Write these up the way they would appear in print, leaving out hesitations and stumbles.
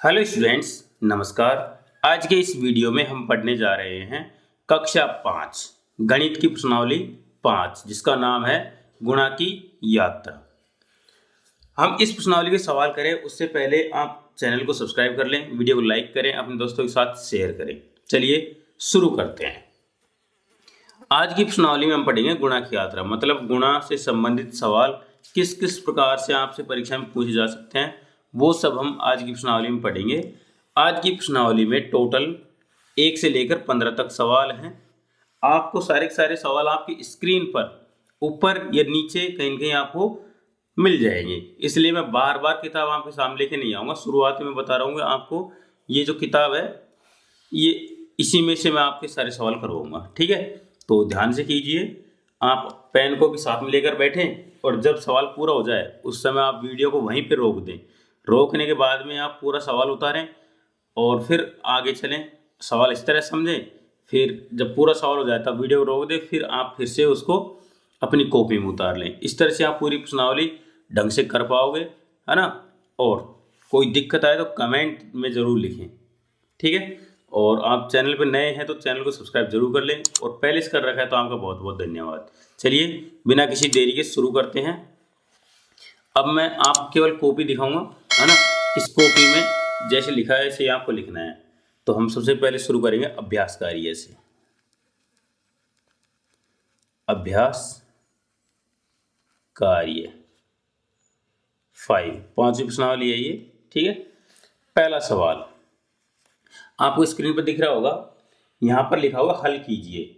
Hello students, नमस्कार। आज के इस वीडियो में हम पढ़ने जा रहे हैं कक्षा 5 गणित की प्रश्नावली 5 जिसका नाम है गुणा की यात्रा। हम इस प्रश्नावली के सवाल करें उससे पहले आप चैनल को सब्सक्राइब कर लें, वीडियो को लाइक करें, अपने दोस्तों के साथ शेयर करें। चलिए शुरू करते हैं। आज की प्रश्नावली में हम पढ़ेंगे गुणा की यात्रा, मतलब गुणा से संबंधित सवाल किस किस प्रकार से आपसे परीक्षा में पूछे जा सकते हैं वो सब हम आज की प्रश्नावली में पढ़ेंगे। आज की प्रश्नावली में टोटल 1 से लेकर 15 तक सवाल हैं। आपको सारे के सारे सवाल आपकी स्क्रीन पर ऊपर या नीचे कहीं कहीं आपको मिल जाएंगे, इसलिए मैं बार बार किताब आपके सामने लेके नहीं आऊँगा। शुरुआत में बता रहा हूँ आपको ये जो किताब है ये इसी में से मैं आपके सारे सवाल करवाऊंगा, ठीक है। तो ध्यान से कीजिए, आप पेन को भी साथ में लेकर बैठें और जब सवाल पूरा हो जाए उस समय आप वीडियो को वहीं पर रोक दें। रोकने के बाद में आप पूरा सवाल उतारें और फिर आगे चलें। सवाल इस तरह समझें, फिर जब पूरा सवाल हो जाए तब वीडियो रोक दें, फिर आप फिर से उसको अपनी कॉपी में उतार लें। इस तरह से आप पूरी प्रश्नावली ढंग से कर पाओगे, है ना। और कोई दिक्कत आए तो कमेंट में ज़रूर लिखें, ठीक है। और आप चैनल पर नए हैं तो चैनल को सब्सक्राइब जरूर कर लें, और पहले से कर रखा है तो आपका बहुत बहुत धन्यवाद। चलिए बिना किसी देरी के शुरू करते हैं। अब मैं आप केवल कॉपी दिखाऊंगा, है ना। इस कॉपी में जैसे लिखा है ऐसे आपको लिखना है। तो हम सबसे पहले शुरू करेंगे अभ्यास कार्य से। अभ्यास कार्य 5 5वीं प्रश्नावली है ये, ठीक है। पहला सवाल आपको स्क्रीन पर दिख रहा होगा, यहाँ पर लिखा हुआ हल कीजिए।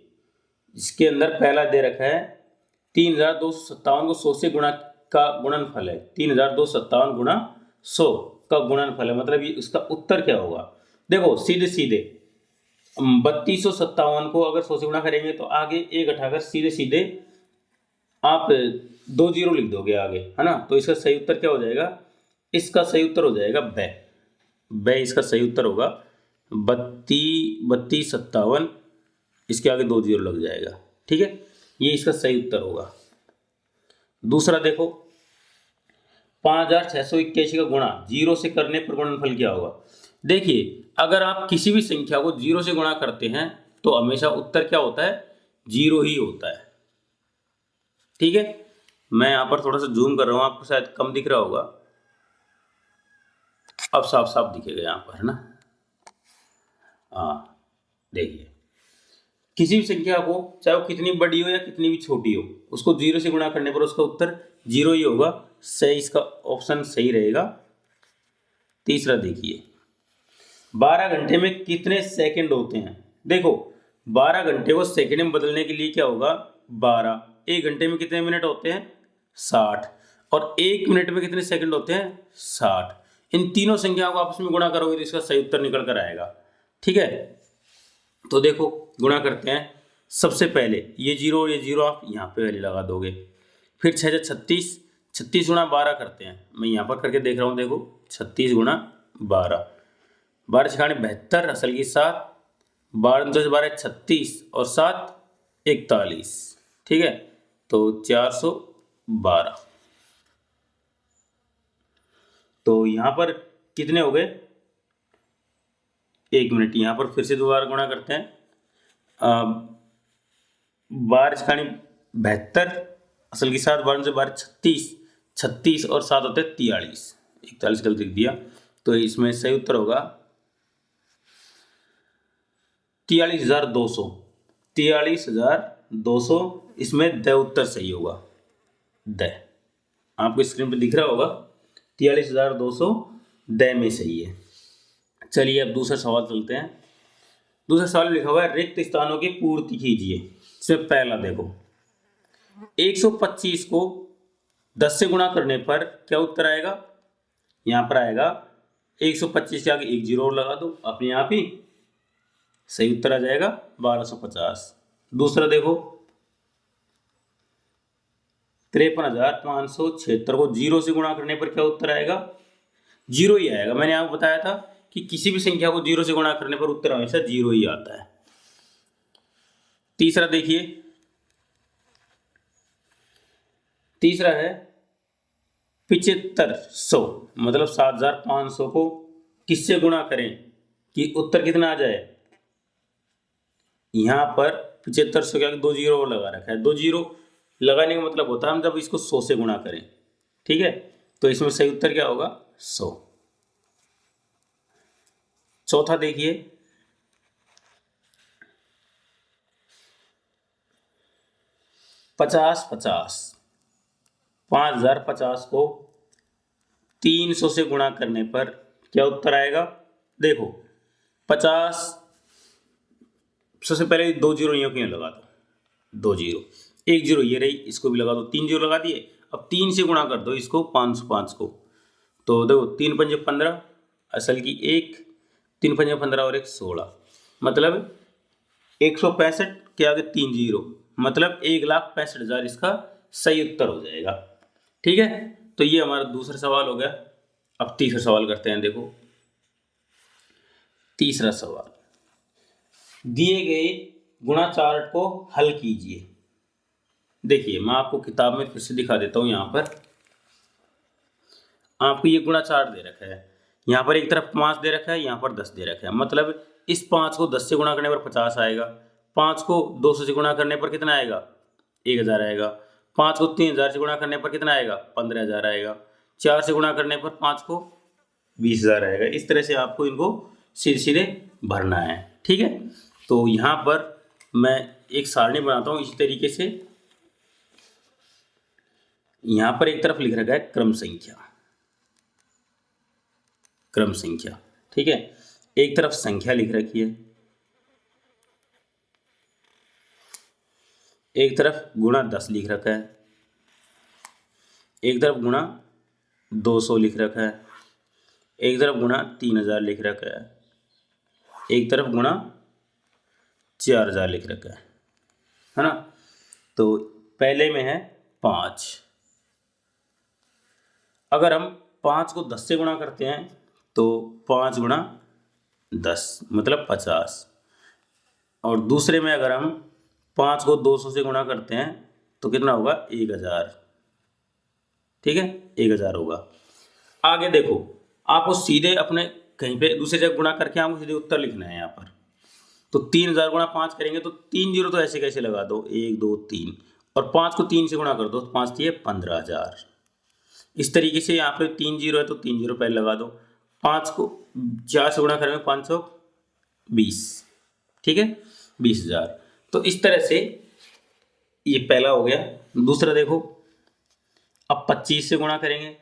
इसके अंदर पहला दे रखा है 3257 को 100 से गुणा का गुणनफल है। 3257 गुणा 100 का गुणनफल है, मतलब ये इसका उत्तर क्या होगा। देखो सीधे सीधे 3257 को अगर 100 से गुणा करेंगे तो आगे एक हटाकर सीधे सीधे आप 2 जीरो लिख दोगे आगे, है ना। तो इसका सही उत्तर क्या हो जाएगा, इसका सही उत्तर हो जाएगा ब इसका सही उत्तर होगा 3257, इसके आगे 2 जीरो लग जाएगा, ठीक है। ये इसका सही उत्तर होगा। दूसरा देखो 5681 का गुणा जीरो से करने पर गुणनफल क्या होगा। देखिए अगर आप किसी भी संख्या को जीरो से गुणा करते हैं तो हमेशा उत्तर क्या होता है, जीरो ही होता है, ठीक है। मैं यहां पर थोड़ा सा जूम कर रहा हूं, आपको शायद कम दिख रहा होगा, अब साफ साफ दिखेगा यहां पर, है ना। हाँ देखिए, किसी भी संख्या को चाहे वो कितनी बड़ी हो या कितनी भी छोटी हो, उसको जीरो से गुणा करने पर उसका उत्तर जीरो ही होगा। सही, इसका ऑप्शन सही रहेगा। तीसरा देखिए 12 घंटे में कितने सेकंड होते हैं। देखो 12 घंटे को सेकंड में बदलने के लिए क्या होगा, 12। एक घंटे में कितने मिनट होते हैं, 60। और एक मिनट में कितने सेकंड होते हैं, 60। इन तीनों संख्याओं को आपस में गुणा करोगे तो इसका सही उत्तर निकल कर आएगा, ठीक है। तो देखो गुणा करते हैं। सबसे पहले ये जीरो आप यहाँ पे पहले लगा दोगे, फिर 6 36, 36 गुणा 12 करते हैं। मैं यहाँ पर करके देख रहा हूँ, देखो 36 गुणा 12, 12 छियाने 72, असल की 7, 12 10 12 36 और 7 41, ठीक है। तो 412। तो यहाँ पर कितने हो गए, एक मिनट, यहाँ पर फिर से दोबारा गुणा करते हैं। 12 छियाने 72, असल की 7, 12 से 12 36, 36 और 7 होते हैं 43, 41 गलत लिख दिया। तो इसमें सही उत्तर होगा 43,200, 43,200। इसमें द उत्तर सही होगा, द आपको स्क्रीन पर दिख रहा होगा 43,200 द में सही है। चलिए अब दूसरा सवाल चलते हैं। दूसरा सवाल लिखा हुआ है रिक्त स्थानों की पूर्ति कीजिए। इसमें पहला देखो 125 को 10 से गुणा करने पर क्या उत्तर आएगा, यहां पर आएगा 125 के आगे एक जीरो और लगा दो, अपने आप ही सही उत्तर आ जाएगा 1250। दूसरा देखो 53,576 को जीरो से गुणा करने पर क्या उत्तर आएगा, जीरो ही आएगा। मैंने आपको बताया था कि किसी भी संख्या को जीरो से गुणा करने पर उत्तर हमेशा जीरो ही आता है। तीसरा देखिए, तीसरा है 7500, मतलब 7,500 को किससे गुणा करें कि उत्तर कितना आ जाए। यहाँ पर 75 क्या 2 जीरो और लगा रखा है। 2 जीरो लगाने का मतलब होता है हम जब इसको 100 से गुणा करें। ठीक है, तो इसमें सही उत्तर क्या होगा 100। चौथा देखिए, 50 50 को 300 से गुणा करने पर क्या उत्तर आएगा। देखो 50, सबसे पहले 2 जीरो यहाँ क्यों लगा दो, 2 जीरो, 1 जीरो ये रही, इसको भी लगा दो, 3 जीरो लगा दिए। अब 3 से गुणा कर दो इसको 505 को, तो देखो 3 पंजे 15, असल की 1, 3 पंजे 15 और 1 16, मतलब 165 के आगे 3 जीरो, मतलब 1,65,000 इसका सही उत्तर हो जाएगा। ठीक है, तो ये हमारा दूसरा सवाल हो गया। अब तीसरा सवाल करते हैं। देखो तीसरा सवाल, दिए गए गुणा चार्ट को हल कीजिए। देखिए मैं आपको किताब में फिर से दिखा देता हूं। यहाँ पर आपको ये गुणा चार्ट दे रखा है, यहाँ पर एक तरफ 5 दे रखा है, यहाँ पर 10 दे रखा है, मतलब इस 5 को 10 से गुणा करने पर 50 आएगा, 5 को 200 से गुणा करने पर कितना आएगा 1000 आएगा, 5 को 3000 से गुणा करने पर कितना आएगा 15000 आएगा, 4 से गुणा करने पर 5 को 20000 आएगा। इस तरह से आपको इनको सीधे सीधे भरना है। ठीक है, तो यहाँ पर मैं एक सारणी बनाता हूँ इसी तरीके से। यहाँ पर एक तरफ लिख रखा है क्रम संख्या, क्रम संख्या। ठीक है, एक तरफ संख्या लिख रखी है, एक तरफ गुणा 10 लिख रखा है, एक तरफ गुणा 200 लिख रखा है, एक तरफ गुणा 3000 लिख रखा है, एक तरफ गुणा 4000 लिख रखा है ना। तो पहले में है 5, अगर हम 5 को 10 से गुणा करते हैं तो 5 गुणा 10 मतलब 50, और दूसरे में अगर हम 5 को 200 से गुणा करते हैं तो कितना होगा 1000। ठीक है, 1000 होगा। आगे देखो, आपको सीधे अपने कहीं पे दूसरी जगह गुणा करके आपको सीधे उत्तर लिखना है। यहाँ पर तो 3000 गुणा 5 करेंगे तो 3 जीरो तो ऐसे कैसे लगा दो, 1 2 3, और 5 को 3 से गुणा कर दो तो 5 दिए 15000। इस तरीके से यहाँ पे 3 जीरो है तो 3 जीरो पहले लगा दो, 5 को 4 से गुणा करेंगे 520। ठीक है, 20000। तो इस तरह से ये पहला हो गया। दूसरा देखो, अब 25 से गुणा करेंगे,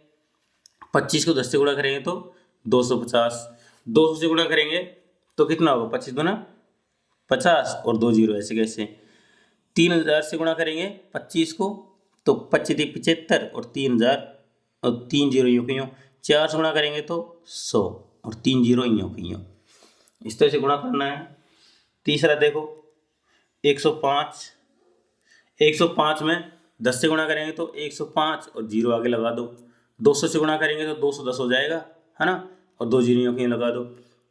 25 को 10 से गुणा करेंगे तो 250, 200 से गुणा करेंगे तो कितना होगा 25 गुना 50 और 2 जीरो ऐसे कैसे। 3000 से गुणा करेंगे 25 को तो 25 75 और 3000 और 3 जीरो यूँ की यूँ। 4 से गुणा करेंगे तो 100 और 3 जीरो यूँ की यूँ। इस तरह से गुणा करना है। तीसरा देखो 105, 105 में 10 से गुणा करेंगे तो 105 और जीरो आगे लगा दो, 200 से गुणा करेंगे तो 210 हो जाएगा है ना, और 2 जीरो यूँ की यूँ लगा दो।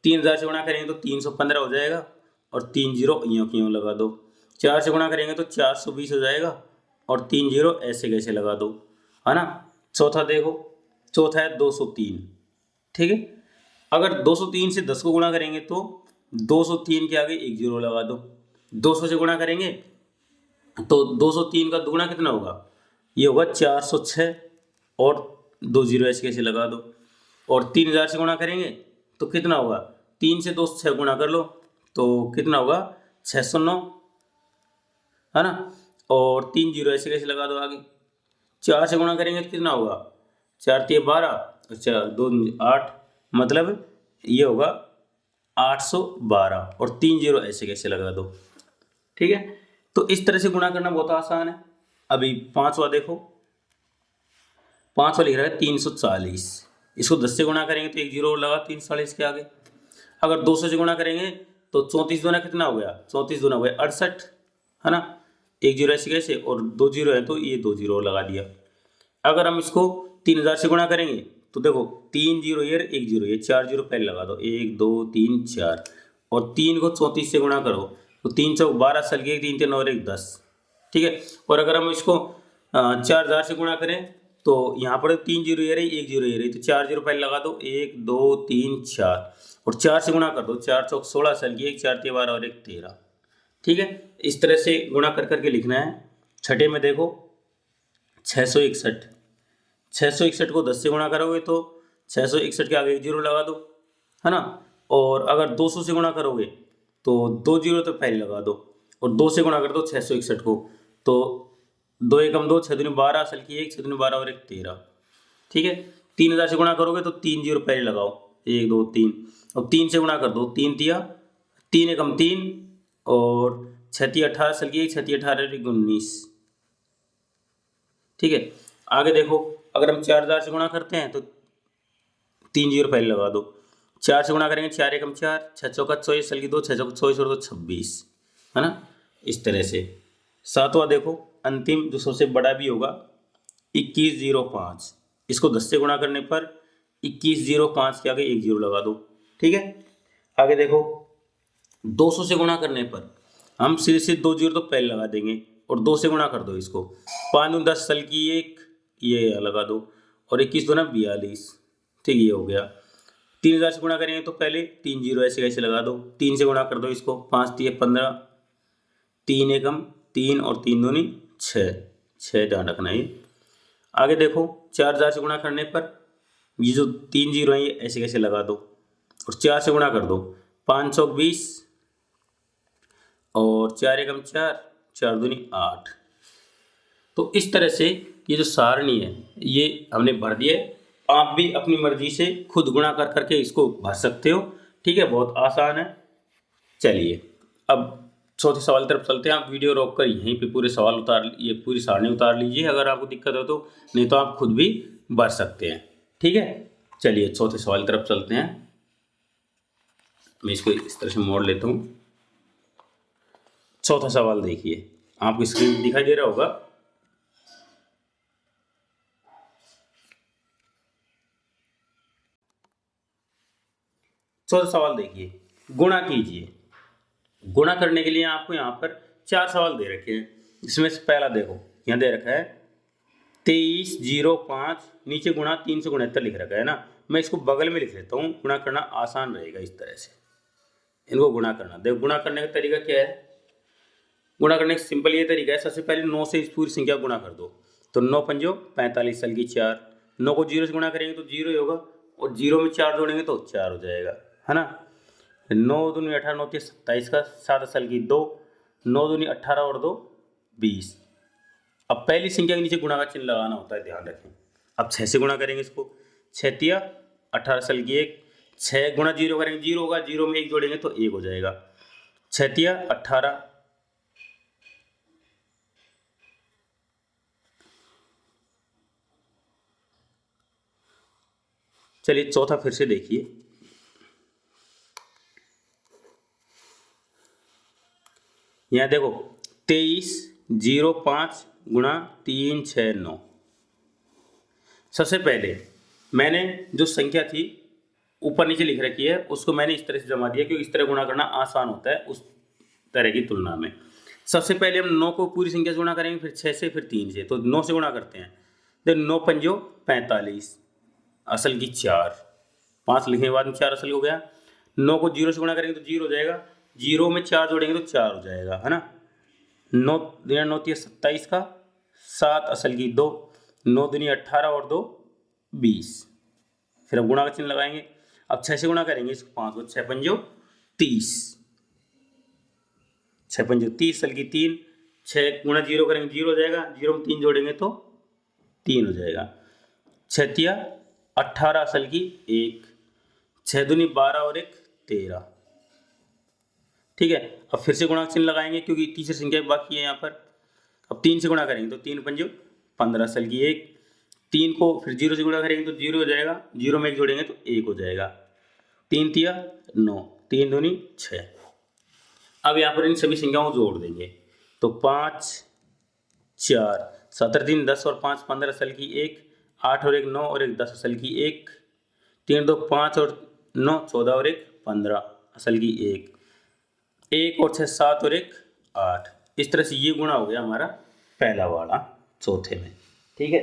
3000 से गुणा करेंगे तो 315 हो जाएगा और 3 जीरो यूँ की यूँ लगा दो। 4 से गुणा करेंगे तो 420 हो जाएगा और 3 जीरो ऐसे कैसे लगा दो है ना। चौथा देखो, चौथा है 203। ठीक है, अगर 203 से 10 को गुणा करेंगे तो 203 के आगे 1 जीरो लगा दो। 200 से गुणा करेंगे तो 203 का दुगुना कितना होगा, ये होगा 406 और 2 जीरो ऐसे कैसे लगा दो। और 3000 से गुणा करेंगे तो कितना होगा, 3 से 2 6 गुणा कर लो तो कितना होगा 609 है ना, और 3 जीरो ऐसे कैसे लगा दो आगे। 4 से गुणा करेंगे तो कितना होगा, 4 3 12 और 4 2 8, मतलब ये होगा 812 और 3 जीरो ऐसे कैसे लगा दो। ठीक है, तो इस तरह से गुणा करना बहुत आसान है। अभी पांचवा देखो, पांचवा लिख रहा है 340, इसको 10 से गुणा करेंगे तो 1 जीरो लगा 340 के आगे। अगर 200 से गुणा करेंगे तो 34 दूना कितना हो गया, 34 दूना हो गया 68 है ना, 1 जीरो ऐसे कैसे, और 2 जीरो है तो ये 2 जीरो लगा दिया। अगर हम इसको 3000 से गुणा करेंगे तो देखो 3 जीरो ये 1 जीरो ये 4 जीरो पहले लगा दो, 1 2 3 4, और 3 को 34 से गुणा करो तो 3 चौक 12 सलगे 3 3 और 1 10। ठीक है, और अगर हम इसको 4000 से गुणा करें तो यहाँ पर 3 जीरो ये रही, 1 जीरो ये रही, तो 4 जीरो पहले लगा दो, 1 2 3 4 और 4 से गुणा कर दो, 4 चौक 16 असल की 1, 4 तिया 12 और 1 13। ठीक है, इस तरह से गुणा कर करके लिखना है। छठे में देखो 661, 661 को 10 से गुणा करोगे तो 661 के आगे 1 जीरो लगा दो, है ना। और अगर 200 से गुणा करोगे तो 2 जीरो तो पहले लगा दो और 2 से गुणा कर दो 661 को, तो 2 एकम 2, 6 दूनी 12 असल की 1, 6 दूनी 12 और 1 13। ठीक है, 3000 से गुणा करोगे तो 3 जीरो पहले लगाओ, 1 2 3 और 3 से गुणा कर दो, 3 तिया 3 एकम 3 और 6 तिया 18 असल की 1, 6 तिया 18 और 19। ठीक है, आगे देखो अगर हम 4000 से गुणा करते हैं तो 3 जीरो पहले लगा दो, 4 से गुणा करेंगे 4 एकम 4, 6 चौका 24 असल की 2, 6 चौका 24 और 2 26, है ना। इस तरह से सातवां देखो अंतिम जो सबसे बड़ा भी होगा 2105, इसको 10 से गुणा करने पर 2105 के आगे 1 जीरो लगा दो। ठीक है, आगे देखो 200 से गुणा करने पर हम सीधे सीधे 2 जीरो तो पहले लगा देंगे और 2 से गुणा कर दो इसको, 5 दूनी 10 असल की 1, ये लगा दो और 21 दूना 42। ठीक, ये हो गया। 3000 से गुणा करेंगे तो पहले 3 जीरो ऐसे कैसे लगा दो, 3 से गुणा कर दो इसको, 5 तिया 15, 3 एकम 3 और 3 दूनी 6, 6 ध्यान रखना ये। आगे देखो 4000 से गुणा करने पर ये जो 3 जीरो है ये ऐसे कैसे लगा दो और 4 से गुणा कर दो, 5 चौक 20 और 4 एकम 4, 4 दूनी 8। तो इस तरह से ये जो सारणी है ये हमने भर दिया है। आप भी अपनी मर्जी से खुद गुणा कर करके इसको भर सकते हो। ठीक है, बहुत आसान है। चलिए अब चौथे सवाल की तरफ चलते हैं। आप वीडियो रोक कर यहीं पे पूरे सवाल ये पूरी सारणी उतार लीजिए अगर आपको दिक्कत हो तो, नहीं तो आप खुद भी भर सकते हैं। ठीक है, चलिए चौथे सवाल की तरफ चलते हैं। मैं इसको इस तरह से मोड़ लेता हूँ। चौथा सवाल देखिए, आपको स्क्रीन दिखाई दे रहा होगा। चौथा सवाल देखिए, गुणा कीजिए। गुणा करने के लिए आपको यहाँ पर 4 सवाल दे रखे हैं। इसमें से पहला देखो यहाँ दे रखा है 2305, नीचे गुणा 369 लिख रखा है ना। मैं इसको बगल में लिख लेता हूँ, गुणा करना आसान रहेगा। इस तरह से इनको गुणा करना, देखो गुणा करने का तरीका क्या है। गुणा करने का सिंपल ये तरीका है, सबसे पहले 9 से इस पूरी संख्या को गुणा कर दो, तो 9 पंजो 45 साल की 4, 9 को 0 से गुणा करेंगे तो 0 ही होगा और 0 में 4 जोड़ेंगे तो 4 हो जाएगा, है ना। 9 दूनी 18, 9 तीस 27 का 7 साल की 2, 9 दूनी 18 और 2 20। अब पहली संख्या के नीचे गुणा का चिन्ह लगाना होता है, ध्यान रखें। अब 6 से गुणा करेंगे इसको, 6 तिया 18 साल की 1, 6 गुणा 0 करेंगे 0 होगा, 0 में 1 जोड़ेंगे तो 1 हो जाएगा, 6 तिया 18। चलिए चौथा फिर से देखिए, यहाँ देखो 2305 गुणा 369। सबसे पहले मैंने जो संख्या थी ऊपर नीचे लिख रखी है उसको मैंने इस तरह से जमा दिया क्योंकि इस तरह गुणा करना आसान होता है उस तरह की तुलना में। सबसे पहले हम 9 को पूरी संख्या से गुणा करेंगे, फिर 6 से, फिर 3 से, तो 9 से गुणा करते हैं। तो 9 पंजो 45 असल की 4, 5 लिखने के बाद में 4 असल हो गया। 9 को 0 से गुणा करेंगे तो 0 हो जाएगा, 0 में 4 जोड़ेंगे तो 4 हो जाएगा, है ना। 9 दूनी 9 तीस 27 का 7 असल की 2, 9 दूनी 18 और 2 20। फिर अब गुणा का चिन्ह लगाएंगे। अब 6 से गुणा करेंगे इसको, 5 को 6 पंजो 30, 6 पंजो 30 असल की 3, 6 गुणा 0 करेंगे 0 हो जाएगा, 0 में 3 जोड़ेंगे तो 3 हो जाएगा, 6 तिया 18 असल की 1, 6 दूनी 12 और 1 13। ठीक है, अब फिर से गुणा का चिन्ह लगाएंगे क्योंकि तीसरी संख्या बाकी है यहाँ पर। अब 3 से गुणा करेंगे तो 3 पंजो 15 असल की 1, 3 को फिर 0 से गुणा करेंगे तो 0 हो जाएगा, 0 में 1 जोड़ेंगे तो 1 हो जाएगा, 3 तिया 9, 3 दूनी 6। अब यहाँ पर इन सभी संख्याओं को जोड़ देंगे तो 5 4 17 3 10 और 5 15 असल की 1, 8 और 1 9 और 1 10 असल की 1, 3 2 5 और 9 14 और 1 15 असल की 1, 1 और 6 7 और 1 8। इस तरह से ये गुणा हो गया हमारा पहला वाला चौथे में। ठीक है,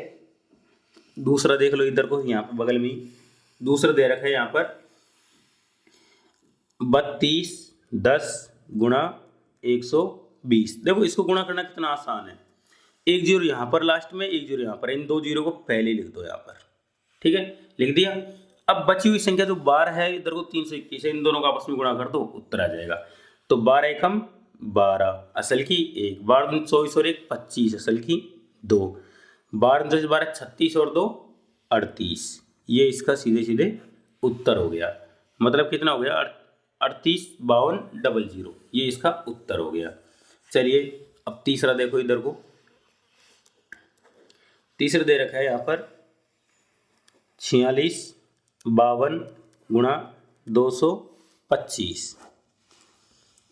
दूसरा देख लो इधर को, यहाँ पर बगल में ही दूसरा दे रखा है यहाँ पर 32 10 गुणा 120। देखो इसको गुणा करना कितना आसान है, एक जीरो यहाँ पर लास्ट में, एक जीरो यहाँ पर, इन दो जीरो को पहले लिख दो यहाँ पर। ठीक है, लिख दिया। अब बची हुई संख्या जो 12 है, इधर को 321 है, इन दोनों को आपस में गुणा कर दो, उत्तर आ जाएगा। तो 12 एकम 12 असल की 1, 12 दूनी 24 और 1 25 असल की 2, 12 10 12 36 और 2 38। ये इसका सीधे सीधे उत्तर हो गया। मतलब कितना हो गया, 38 52 00, ये इसका उत्तर हो गया। चलिए अब तीसरा देखो इधर को, तीसरा दे रखा है यहाँ पर 46 52 गुणा 225।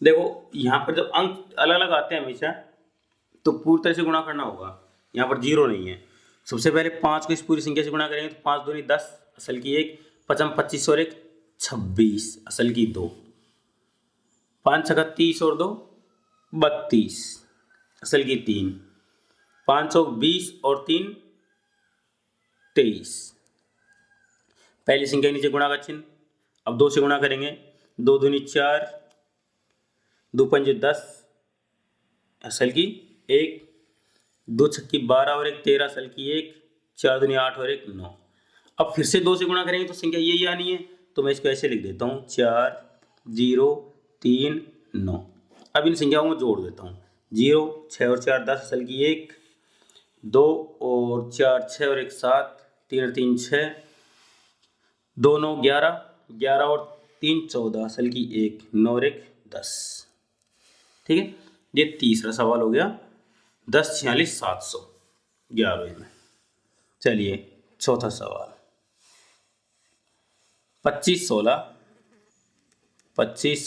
देखो यहाँ पर जब अंक अलग अलग आते हैं हमेशा तो पूरी तरह से गुणा करना होगा, यहाँ पर जीरो नहीं है। सबसे पहले 5 को इस पूरी संख्या से गुणा करेंगे तो 5 दूनी 10 असल की 1, 5 25 और 1 26 असल की 2, 5 छक्का 30 और 2 32 असल की 3, 520 और 3 23। पहली संख्या के नीचे गुणा का चिन्ह, अब 2 से गुणा करेंगे, 2 दूनी 4, 2 पंजे 10 असल की 1, 2 छक्की 12 और 1 13 असल की 1, 4 दूनी 8 और 1 9। अब फिर से 2 से गुणा करेंगे तो संख्या यही आनी है, तो मैं इसको ऐसे लिख देता हूँ 4 0 3 9। अब इन संख्याओं को जोड़ देता हूँ, 0 6 और 4 10 असल की 1, 2 और 4 6 और 1 7, 3 और 3 6, 2 9 11, 11 और 3 14 असल की 1, 9 और 1 10। ठीक है, ये तीसरा सवाल हो गया 10 46 700 11वें में। चलिए चौथा सवाल 25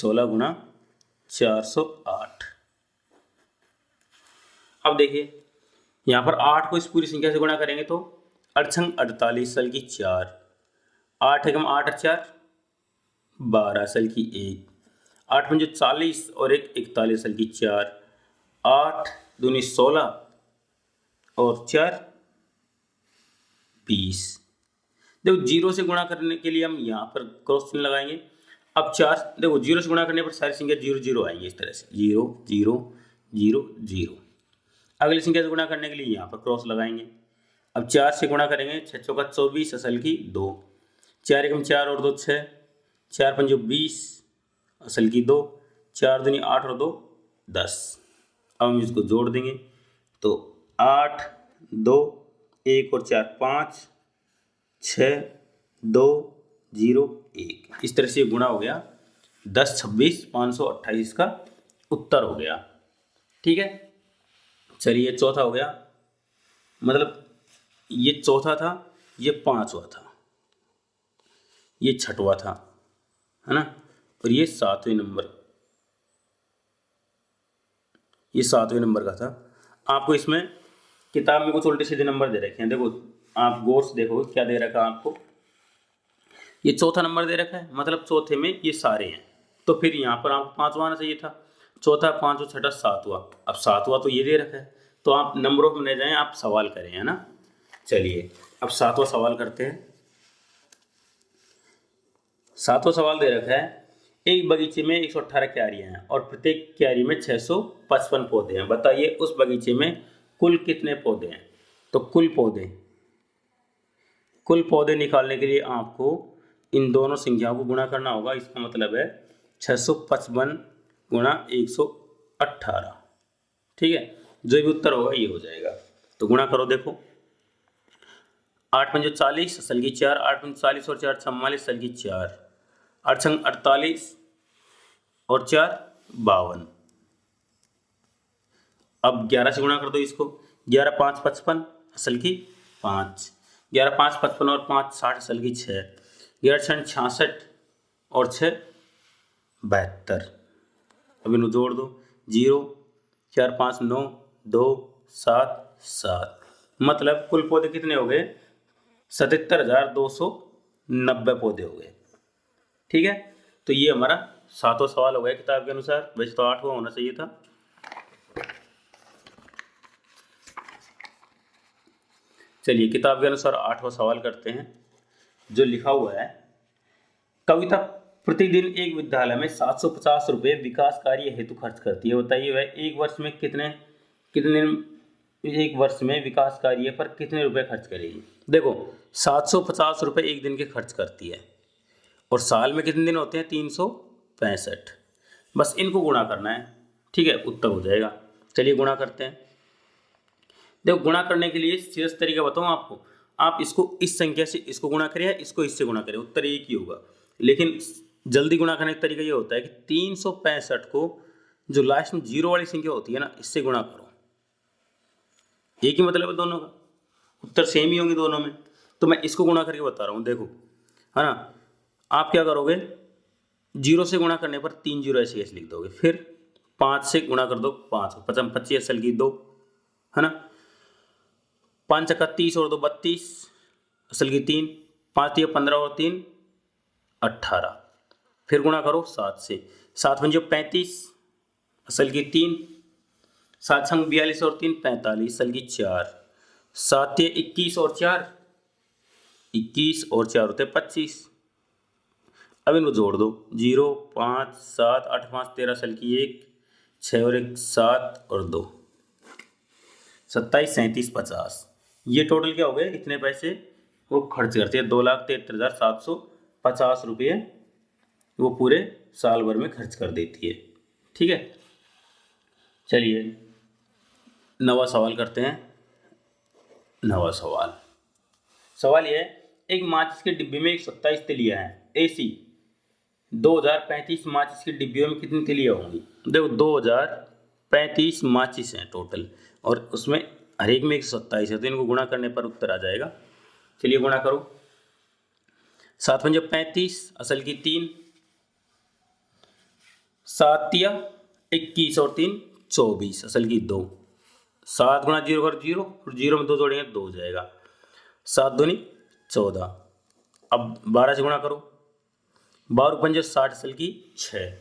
16 गुणा 408। अब देखिए यहाँ पर 8 को इस पूरी संख्या से गुणा करेंगे तो 8 48 असल की 4, 8 एकम 8 4 12 असल की 1, 8 पंजे 40 और 1 41 असल की 4, 8 दूनी 16 और 4 20। देखो जीरो से गुणा करने के लिए हम यहाँ पर क्रॉस चिन्ह लगाएंगे। अब 4 देखो जीरो से गुणा करने पर सारी संख्या 0 0 आएंगी, इस तरह से 0 0 0 0। अगली संख्या से गुणा करने के लिए यहाँ पर क्रॉस लगाएंगे। अब 4 से गुणा करेंगे, 6 चौका 24 असल की 2, 4 एकम 4 और 2 6, 4 पंजो 20 असल की 2, 4 दूनी 8 और 2 10। अब हम इसको जोड़ देंगे तो 8 2 1 और 4 5 6 2 0 1। इस तरह से ये गुणा हो गया 10 26 528 का उत्तर हो गया। ठीक है, चलिए चौथा हो गया, मतलब ये चौथा था, ये पांचवा था, ये छठवा था, है ना, और ये सातवें नंबर का था। आपको इसमें किताब में कुछ उल्टे सीधे नंबर दे रखे हैं, देखो आप गौर से देखो क्या दे रखा है आपको। ये चौथा नंबर दे रखा है, मतलब चौथे में ये सारे हैं, तो फिर यहाँ पर आपको पांचवा आना चाहिए था। चौथा, पांचवा, छठा, सातवां। अब सातवां तो ये दे रखा है, तो आप नंबरों में न जाएं, आप सवाल करें, है ना। चलिए अब सातवां सवाल करते हैं। सातवां सवाल दे रखा है, एक बगीचे में 118 क्यारियां हैं और प्रत्येक क्यारी में 655 पौधे हैं। बताइए उस बगीचे में कुल कितने पौधे हैं। तो कुल पौधे निकालने के लिए आपको इन दोनों संख्याओं को गुणा करना होगा। इसका मतलब है 655 गुणा 118। ठीक है, जो भी उत्तर होगा ये हो जाएगा। तो गुणा करो, देखो 8 पंजे 40 असल की 4, 8 पंजे 40 और 4 44 असल की 4, 8 छंग 48 और 4 52। अब 11 से गुणा कर दो इसको, 11 5 55 असल की 5, 11 5 55 और 5 60 असल की 6, 11 6 66 और 6 72। अब इन्हें जोड़ दो, 0 4 5 9 2 7 7। मतलब कुल पौधे कितने हो गए, 77,290 पौधे हो गए। ठीक है, तो ये हमारा सातवां सवाल हो गया किताब के अनुसार। वैसे तो 8वां होना चाहिए था। चलिए किताब के अनुसार 8वां सवाल करते हैं, जो लिखा हुआ है, कविता प्रतिदिन एक विद्यालय में 750 रुपये विकास कार्य हेतु खर्च करती है। बताइए वह एक वर्ष में कितने कितने एक वर्ष में विकास कार्य पर कितने रुपए खर्च करेगी। देखो 750 रुपये एक दिन के खर्च करती है और साल में कितने दिन होते हैं, 365। बस इनको गुणा करना है, ठीक है, उत्तर हो जाएगा। चलिए गुणा करते हैं। देखो गुणा करने के लिए सीधा तरीका बताऊँ आपको, आप इसको इस संख्या से इसको गुणा करिए, इसको इससे गुणा करिए, उत्तर एक ही होगा। लेकिन जल्दी गुणा करने का तरीका ये होता है कि 365 को जो लास्ट में जीरो वाली संख्या होती है ना, इससे गुणा करो। एक ही मतलब है दोनों का, उत्तर सेम ही होंगे दोनों में। तो मैं इसको गुणा करके बता रहा हूँ, देखो, है ना। आप क्या करोगे, जीरो से गुणा करने पर 3 जीरो ऐसे ऐसे लिख दोगे, फिर 5 से गुणा कर दो, 5 पचम 25 असल की 2, है ना। 5 का 30 और 2 32 असल की 3, 5 दिया 15 और 3 18, फिर गुणा करो 7 से, 7 पंजे 35 असल की 3, 7 संग 42 और 3 45 असल की 4, 7 दिया 21 और 4 21 और 4 होते 25। अब इनको जोड़ दो, 0 5 7 8 5 13 असल की 1, 6 और 1 7 और 2 27 37 50। ये टोटल क्या हो गए, इतने पैसे वो खर्च करती है, 2,73,750 रुपये वो पूरे साल भर में खर्च कर देती है, ठीक है। चलिए 9वां सवाल करते हैं। 9वां सवाल यह है, एक माचिस के डिब्बे में 127 तिलियाँ हैं, ऐसी 2035 माचिस के डिब्बियों में कितनी तिलियाँ होंगी। देखो 2035 माचिस हैं टोटल, और उसमें हर एक में 127 है, तो इनको गुणा करने पर उत्तर आ जाएगा। चलिए गुणा करो, 7 पंजे 35 असल की 3, 7 तिया 21 और 3 24 असल की 2, 7 गुणा 0 कर 0 और 0 में 2 जोड़ेंगे 2 हो जाएगा, 7 दूनी 14। अब 12 से गुणा करो, 12 पंजे 60 असल की 6,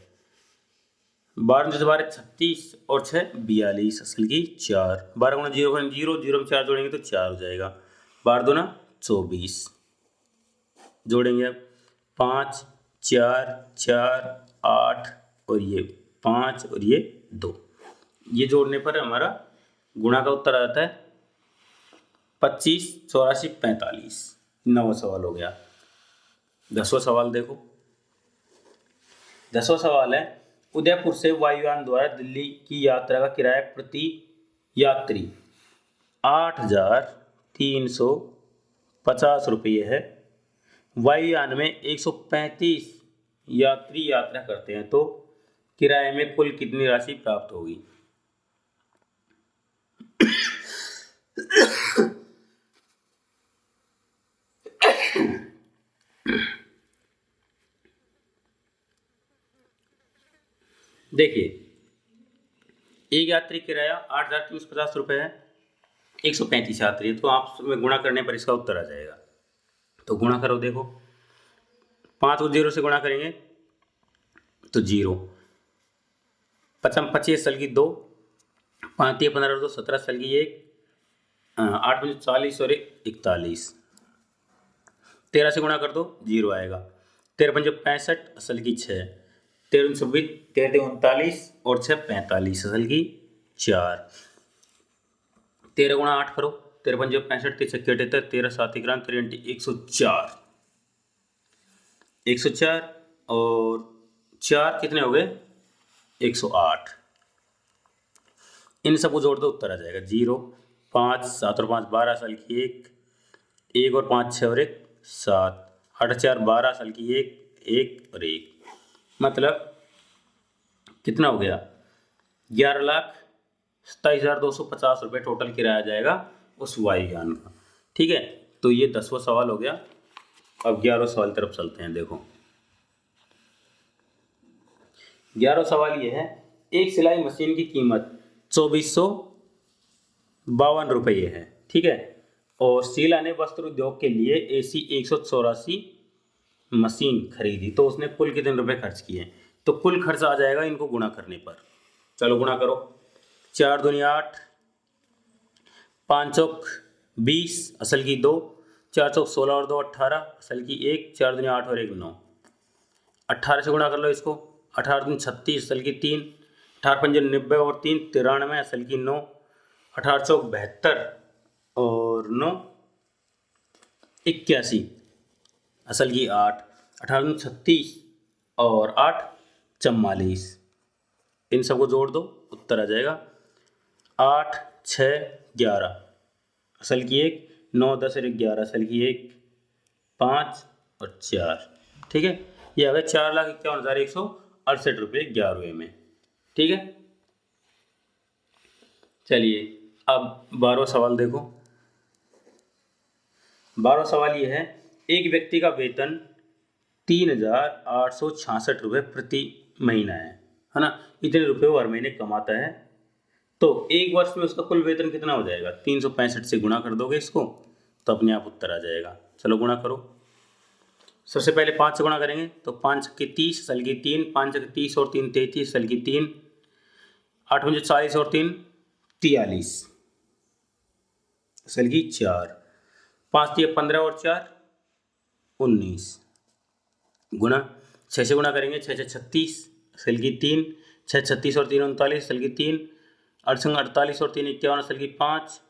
12 से 12 36 और 6 42 असल की 4, 12 गुणा 0 कर 0, 0 में 4 जोड़ेंगे तो 4 हो जाएगा, 12 दूना 24, जोड़ेंगे 5 4 4 8 और ये 5 और ये 2, ये जोड़ने पर हमारा गुणा का उत्तर आता है 25 84 45। 9वां सवाल हो गया। 10वां सवाल देखो, 10वां सवाल है, उदयपुर से वायुयान द्वारा दिल्ली की यात्रा का किराया प्रति यात्री 8,350 रुपये है। वायुयान में 135 यात्री यात्रा करते हैं, तो किराए में कुल कितनी राशि प्राप्त होगी। देखिए एक यात्री किराया 8,350 रुपये है, 135 यात्री है, तो आप में गुणा करने पर इसका उत्तर आ जाएगा। तो गुणा करो, देखो 5 को 0 से गुणा करेंगे तो 0, 55 25 साल की 2, 5 15 और 2 17 साल की 1, 8 5 40 और 1 41, 13 से गुणा कर दो 0 आएगा, 13 5 65 असल की 6, 13 26 13 39 और 6 45 असल की 4, 13 गुणा 8 करो, 13 5 65 3 6 78 13 7 ग्राम 13 104, 104 और 4 कितने हो गए 108। इन सबको जोड़ दो, उत्तर आ जाएगा 0 5 7 और 5 12 साल की 1 और 5 6 और 1 7, 8 4 12 साल की 1 और 1, मतलब कितना हो गया 11,27,250 रुपये टोटल किराया जाएगा उस वायुयान का, ठीक है। तो ये 10वां सवाल हो गया। अब 11वां सवाल तरफ चलते हैं। देखो 11वां सवाल ये है, एक सिलाई मशीन की कीमत 2452 रुपये है, ठीक है, और शीला ने वस्त्र उद्योग के लिए ऐसी 184 मशीन खरीदी, तो उसने कुल कितने रुपए खर्च किए। तो कुल खर्च आ जाएगा इनको गुणा करने पर। चलो गुणा करो, 4 दूनी 8, 5 चौक 20 असल की 2, 4 चौक 16 और 2 18, असल की 1, 4 दूनी 8 और 1 9। 18 से गुणा कर लो इसको, 18 दूनी 36, असल की 3, 18 पंजे 90 और 3 93, असल की 9, 18 चौक 72 और 9 81, असल की 8, 18 दूनी 36 और 8 44। इन सबको जोड़ दो, उत्तर आ जाएगा 8 6 11, असल की 1, 9 10 और 11, असल की 1 5 और 4। ठीक है, ये आ गया 4,51,168 रुपये 11 में। ठीक है, चलिए अब 12वां सवाल देखो। 12वां सवाल ये है, एक व्यक्ति का वेतन 3,866 रुपये प्रति महीना है ना। इतने रुपये वो हर महीने कमाता है, तो एक वर्ष में उसका कुल वेतन कितना हो जाएगा। 365 से गुणा कर दोगे इसको तो अपने आप उत्तर आ जाएगा। चलो गुणा करो। सबसे पहले 5 से गुणा करेंगे तो 5 के 30, असल की 3, 5 के 30 और 3 33, असल की 3, 8 मुझे 40 और 3 43, असल की 4, 5 दिए 15 और 4 19, गुणा 6 से गुणा करेंगे, 6 6 36, असल की 3, 6 36 और 3 39, असल की 3, 8 48 और 3 51, असल की 5,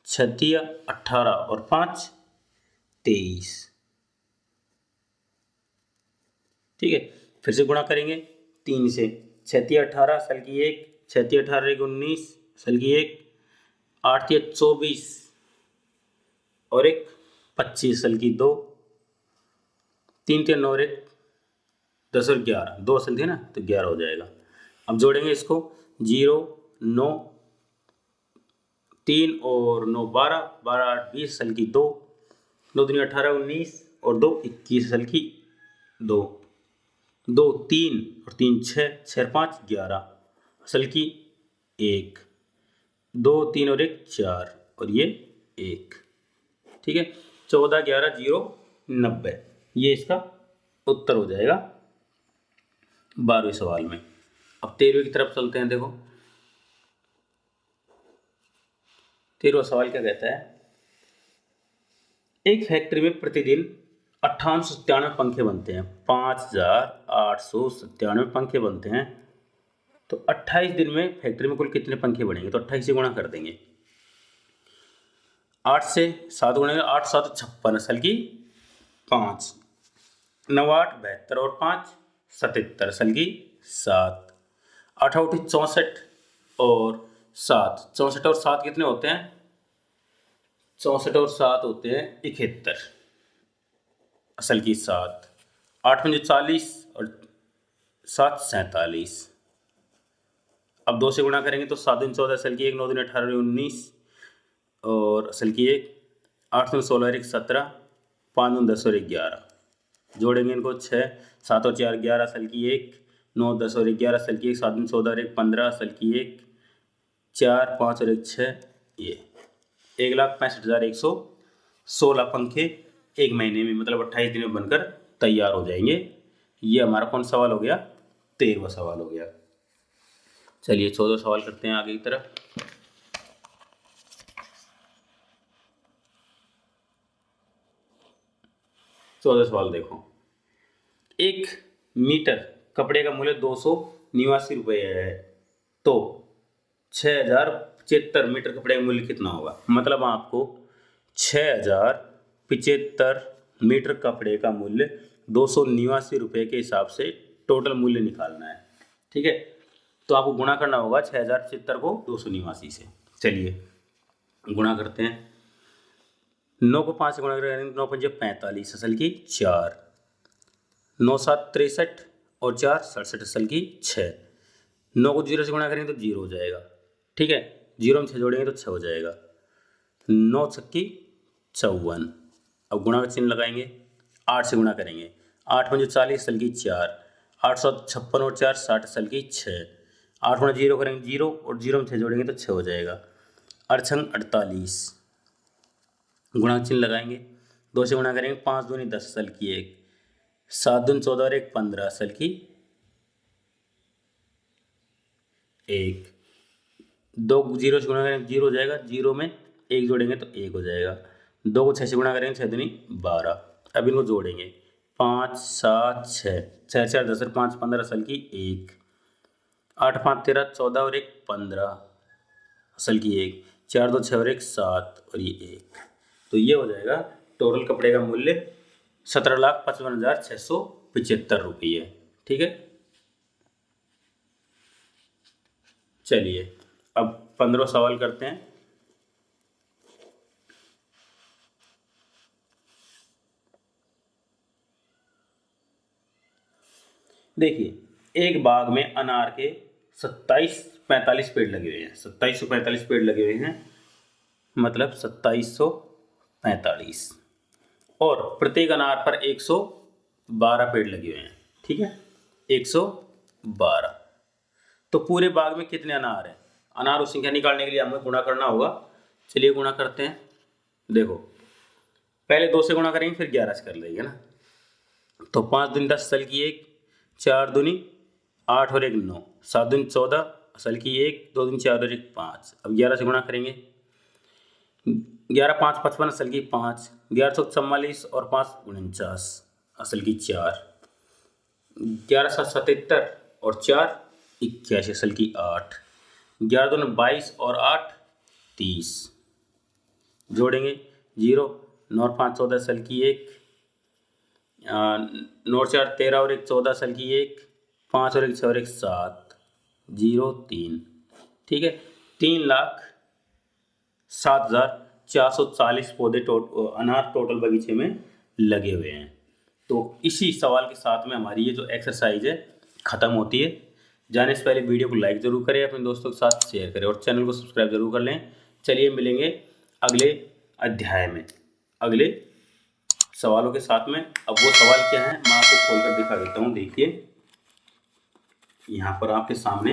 6 18 और 5 23। ठीक है, फिर से गुणा करेंगे 3 से, 6 18, असल की 1, 6 18 1 19, असल की 1, 8 24 और 1 25, असल की 2, 3 9 और 1 10 और 11, 2 असल थी ना तो 11 हो जाएगा। अब जोड़ेंगे इसको, 0 9 3 और 9 12, 12 8 20, असल की 2, 2 दूनी 18 19 और 2 21, असल की 2, 2 3 और 3 6, 6 5 11, असल की 1, 2 3 और 1 4 और ये 1। ठीक है, 14 11 0 90, ये इसका उत्तर हो जाएगा 12वें सवाल में। अब 13वें की तरफ चलते हैं। देखो 13वां सवाल क्या कहता है, एक फैक्ट्री में प्रतिदिन 5897 पंखे बनते हैं, 5897 पंखे बनते हैं, तो 28 दिन में फैक्ट्री में कुल कितने पंखे बनेंगे। तो 28 से गुणा कर देंगे, 8 से 7 गुणेंगे, 8 7 56, असल की 5, 9 8 72 और 5 77, असल की 7, 8 8 64 और 7, 64 और 7 कितने होते हैं, 64 और 7 होते हैं 71, असल की 7, 8 पंजे 40 और 7 47। अब 2 से गुणा करेंगे तो 7 दूनी 14, असल की 1, 9 दूनी 18 और 19 और असल की 1, 8 दूनी 16 और 1 17, 5 दूनी 10 और 1 11। जोड़ेंगे इनको, 6 7 और 4 11, असल की 1, 9 10 और 1 11, असल की 1, 7 दूनी 14 और 1 15, असल की 1, 4 5 और 1 6, ये 1,65,116 पंखे एक महीने में मतलब 28 दिन में बनकर तैयार हो जाएंगे। ये हमारा कौन सवाल हो गया, 13वां सवाल हो गया। चलिए 14वां सवाल करते हैं आगे की तरफ। चौदह सवाल देखो, एक मीटर कपड़े का मूल्य 289 रुपये है, तो 6,075 मीटर कपड़े का मूल्य कितना होगा। मतलब आपको 6,075 मीटर कपड़े का मूल्य 289 रुपये के हिसाब से टोटल मूल्य निकालना है। ठीक है, तो आपको गुणा करना होगा 6,075 को 289 से। चलिए गुणा करते हैं, 9 को 5 से गुणा करेंगे, 9 पंजे 45, असल की 4, 9 7 63 और 4 67, असल की 6, 9 को 0 से गुणा करेंगे तो 0 हो जाएगा। ठीक है, 0 में 6 जोड़ेंगे तो 6 हो जाएगा, 9 छक्की 54। अब गुणा का चिन्ह लगाएंगे, 8 से गुणा करेंगे, 8 पंजे 40, असल की 4, 8 7 56 और 4 60, असल की 6, 8 गुणा 0 करेंगे 0 और 0 में 6 जोड़ेंगे तो 6 हो जाएगा, 8 छंग 48। गुणा का चिन्ह लगाएंगे, 2 से गुणा करेंगे, 5 दूनी 10, असल की 1, 7 दूनी 14 और 1 15, असल की 1, 2 0 से गुणा करेंगे 0 हो जाएगा, 0 में एक जोड़ेंगे तो 1 हो जाएगा। 2 को 6 से गुणा करेंगे 6 दूनी 12। अब इनको जोड़ेंगे 5 7 6, 6 4 10 और 5 15 असल की 1, 8 5 13 14 और 1 15 असल की 1, 4 2 6 और 1 7 और ये 1। तो ये हो जाएगा टोटल कपड़े का मूल्य 17,55,675 रुपये। ठीक है, चलिए अब 15 सवाल करते हैं। देखिए, एक बाग में अनार के 2745 पेड़ लगे हुए हैं। 2745 पेड़ लगे हुए हैं, मतलब 2745, और प्रत्येक अनार पर 112 पेड़ लगे हुए हैं। ठीक है, 112। तो पूरे बाग में कितने अनार हैं? अनार की संख्या निकालने के लिए हमें गुणा करना होगा। चलिए गुणा करते हैं। देखो, पहले 2 से गुणा करेंगे, फिर 11 से कर लेंगे ना। तो 5 दूनी 10 असल की 1, 4 दूनी 8 और 1 9, 7 दूनी 14 असल की 1, 2 दूनी 4 और 1 5। अब 11 से गुणा करेंगे। 11 5 55 असल की 5, 11 7 44 और 5 49 असल की 4, 11 7 77 और 4 81 असल की 8, 11 2 22 और 8 30। जोड़ेंगे 0, 9 और 5 14 असल की 1, 9 और 4 13 और 1 14 असल की 1, 5 और 1 6 और 1 7, 0 3। ठीक है, 3,07,440 पौधे अनार टोटल बगीचे में लगे हुए हैं। तो इसी सवाल के साथ में हमारी ये जो एक्सरसाइज है ख़त्म होती है। जाने से पहले वीडियो को लाइक ज़रूर करें, अपने दोस्तों के साथ शेयर करें और चैनल को सब्सक्राइब जरूर कर लें। चलिए मिलेंगे अगले अध्याय में अगले सवालों के साथ में। अब वो सवाल क्या है मैं आपको खोल कर दिखा देता हूँ। देखिए, यहाँ पर आपके सामने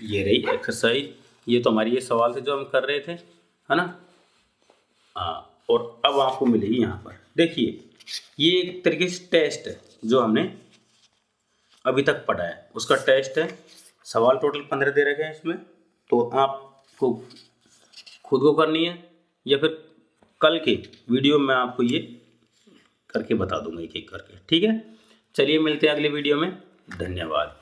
ये रही एक्सरसाइज। ये तो हमारी ये सवाल थे जो हम कर रहे थे, है ना। हाँ, और अब आपको मिलेगी यहाँ पर, देखिए, ये एक तरीके से टेस्ट है जो हमने अभी तक पढ़ा है, उसका टेस्ट है। सवाल टोटल 15 दे रखे हैं इसमें, तो आपको खुद को करनी है या फिर कल के वीडियो में आपको ये करके बता दूंगा एक एक करके। ठीक है, चलिए मिलते हैं अगले वीडियो में। धन्यवाद।